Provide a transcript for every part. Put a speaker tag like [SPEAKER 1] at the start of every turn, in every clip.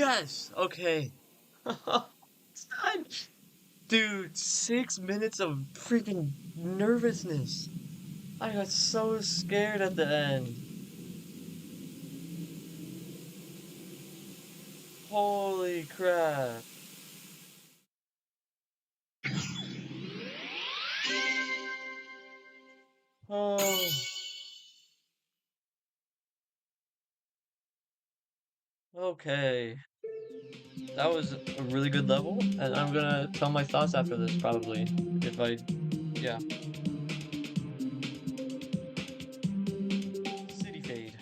[SPEAKER 1] Yes! Okay. It's done! Dude, 6 minutes of freaking nervousness. I got so scared at the end. Holy crap. Oh, okay. That was a really good level, and I'm gonna tell my thoughts after this, probably. If I, yeah. City Fade.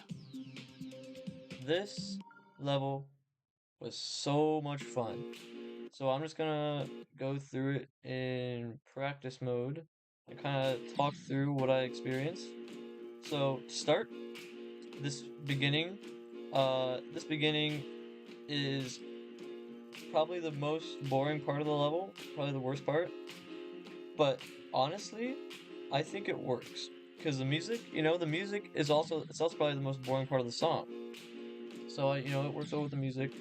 [SPEAKER 1] This level was so much fun. So I'm just gonna go through it in practice mode and kind of talk through what I experienced. So to start, this beginning, this beginning is probably the most boring part of the level, probably the worst part. But honestly, I think it works because the music, the music is also it's also probably the most boring part of the song. So it works well with the music,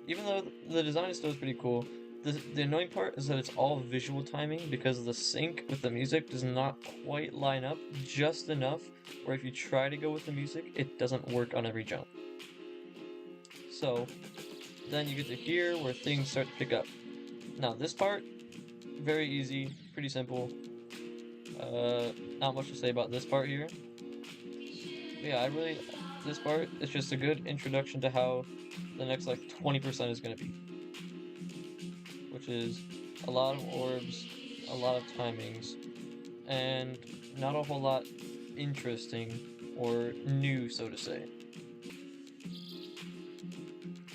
[SPEAKER 1] even though the design is still pretty cool. The annoying part is that it's all visual timing because the sync with the music does not quite line up just enough where if you try to go with the music, it doesn't work on every jump. So then you get to here where things start to pick up. Now this part, very easy, pretty simple. Not much to say about this part here. But yeah, this part is just a good introduction to how the next like 20% is gonna be, which is a lot of orbs, a lot of timings, and not a whole lot interesting or new, so to say.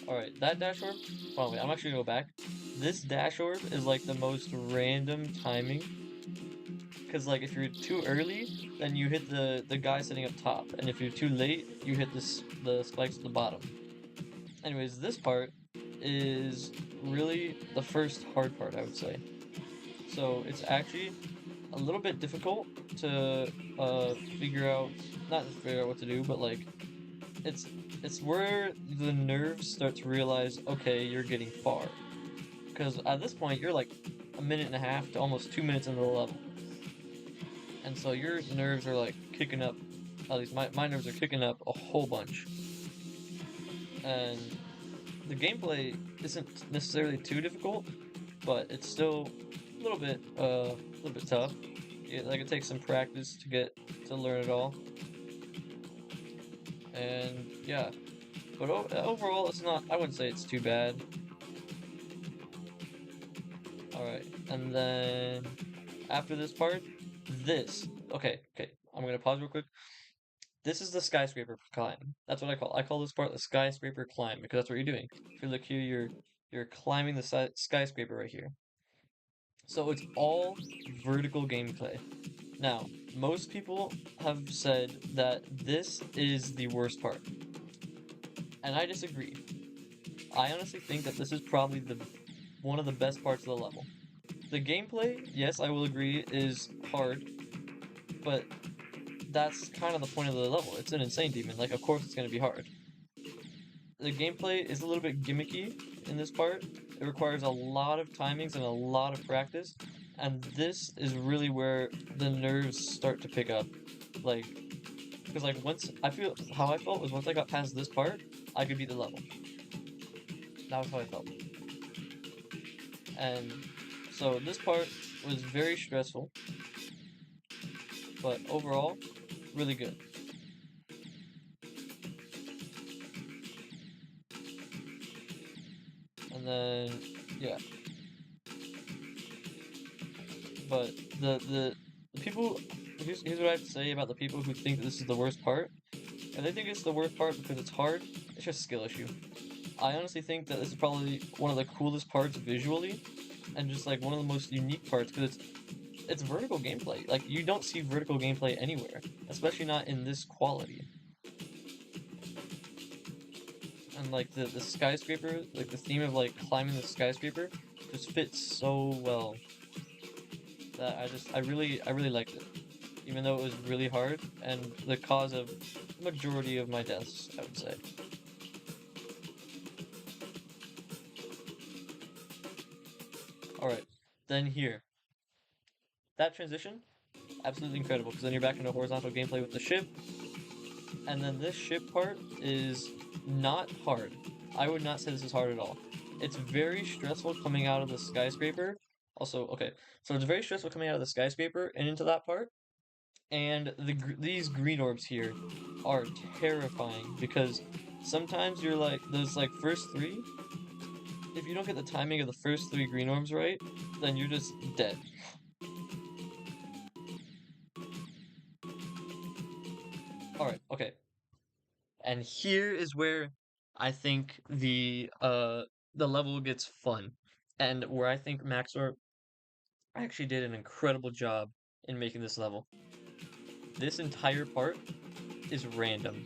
[SPEAKER 1] Alright, that dash orb, oh wait, I'm actually gonna go back. This dash orb is like the most random timing, because like if you're too early, then you hit the guy sitting up top, and if you're too late, you hit the spikes at the bottom. Anyways, this part is really the first hard part, I would say. So it's actually a little bit difficult to figure out, not to figure out what to do, but like it's it's where the nerves start to realize, okay, you're getting far. Because at this point, you're like a minute and a half to almost 2 minutes into the level. And so your nerves are like kicking up, at least my nerves are kicking up a whole bunch. And the gameplay isn't necessarily too difficult, but it's still a little bit tough. It takes some practice to get to learn it all. And yeah, but overall, it's not. I wouldn't say it's too bad. All right, and then after this part, okay. I'm gonna pause real quick. This is the skyscraper climb. That's what I call. I call this part the skyscraper climb because that's what you're doing. If you look here, you're climbing the skyscraper right here. So it's all vertical gameplay. Now, most people have said that this is the worst part, and I disagree. I honestly think that this is probably the one of the best parts of the level. The gameplay, yes, I will agree, is hard, but that's kind of the point of the level. It's an insane demon. Like, of course it's going to be hard. The gameplay is a little bit gimmicky in this part. It requires a lot of timings and a lot of practice, and this is really where the nerves start to pick up. Like, because like how I felt was once I got past this part, I could beat the level. That was how I felt. And so this part was very stressful, but overall, really good. And then, yeah. But the people, here's what I have to say about the people who think that this is the worst part. And they think it's the worst part because it's hard, it's just a skill issue. I honestly think that this is probably one of the coolest parts visually, and just like one of the most unique parts because it's vertical gameplay. Like you don't see vertical gameplay anywhere, especially not in this quality. And like the skyscraper, like the theme of like climbing the skyscraper, just fits so well that I really liked it, even though it was really hard and the cause of the majority of my deaths, I would say. Alright, then here. That transition, absolutely incredible, because then you're back into horizontal gameplay with the ship, and then this ship part is not hard. I would not say this is hard at all. It's very stressful coming out of the skyscraper. Also, okay, so it's very stressful coming out of the skyscraper and into that part, and these green orbs here are terrifying because sometimes you're like those like first three. If you don't get the timing of the first three green orbs right, then you're just dead. All right, okay. And here is where I think the level gets fun, and where I think Maxor actually did an incredible job in making this level. This entire part is random.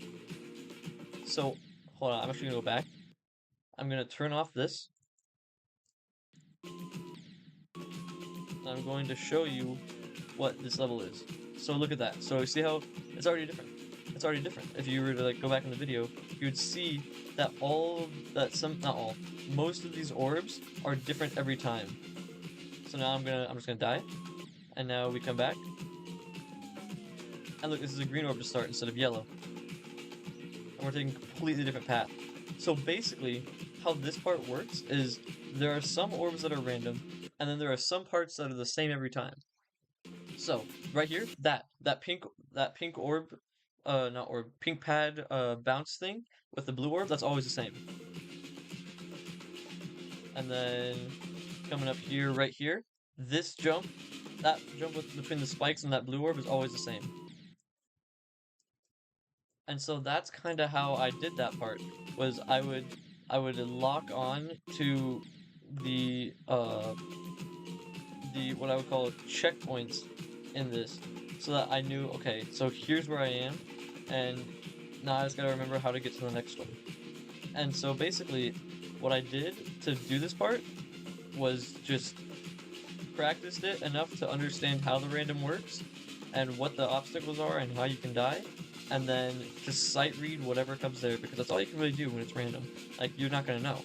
[SPEAKER 1] So hold on, I'm actually gonna go back. I'm gonna turn off this. And I'm going to show you what this level is. So look at that. So you see how it's already different. It's already different. If you were to like go back in the video, you would see that not all, most of these orbs are different every time. So now I'm just gonna die, and now we come back, and look, this is a green orb to start instead of yellow, and we're taking a completely different path. So basically, how this part works is there are some orbs that are random, and then there are some parts that are the same every time. So right here, that pink orb, not orb, pink pad bounce thing with the blue orb, that's always the same. And then coming up here, right here, this jump, that jump between the spikes and that blue orb is always the same. And so that's kind of how I did that part. Was I would lock on to the what I would call checkpoints in this, so that I knew, okay, so here's where I am, and now I just gotta remember how to get to the next one. And so basically, what I did to do this part was just practiced it enough to understand how the random works, and what the obstacles are, and how you can die, and then just sight read whatever comes there, because that's all you can really do when it's random. Like, you're not gonna know.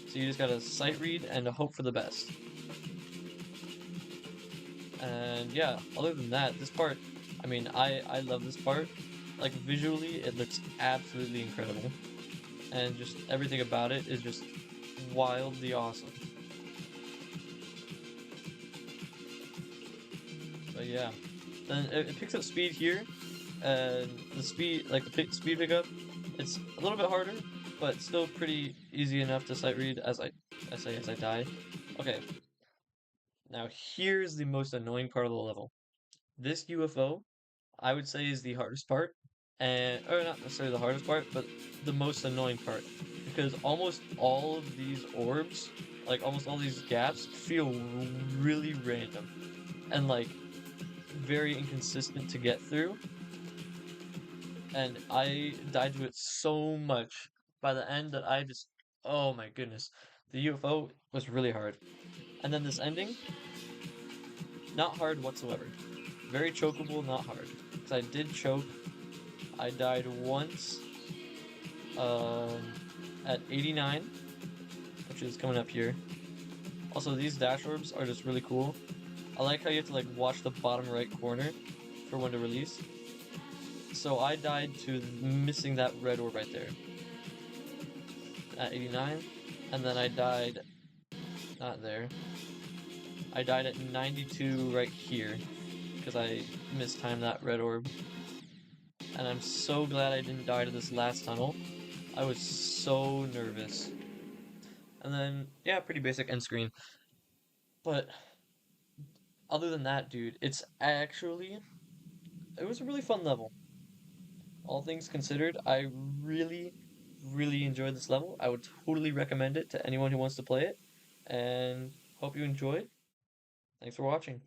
[SPEAKER 1] So you just gotta sight read and hope for the best. And yeah, other than that, this part, I mean, I love this part. Like, visually, it looks absolutely incredible. And just everything about it is just wildly awesome. But yeah, then it picks up speed here, and the speed, like the speed pickup, it's a little bit harder, but still pretty easy enough to sight read as I die. Okay, now here's the most annoying part of the level. This UFO, I would say, is the hardest part, or not necessarily the hardest part, but the most annoying part, because almost all of these orbs, like almost all these gaps, feel really random and like very inconsistent to get through, and I died to it so much by the end that I just, oh my goodness, the UFO was really hard. And then this ending, not hard whatsoever. Very chokeable, not hard. Because I did choke. I died once um, at 89, which is coming up here. Also, these dash orbs are just really cool. I like how you have to like watch the bottom right corner for when to release. So I died to missing that red orb right there at 89, and then I died not there. I died at 92 right here because I mistimed that red orb. And I'm so glad I didn't die to this last tunnel. I was so nervous. And then, yeah, pretty basic end screen. But other than that, dude, it was a really fun level. All things considered, I really, really enjoyed this level. I would totally recommend it to anyone who wants to play it. And hope you enjoyed. Thanks for watching.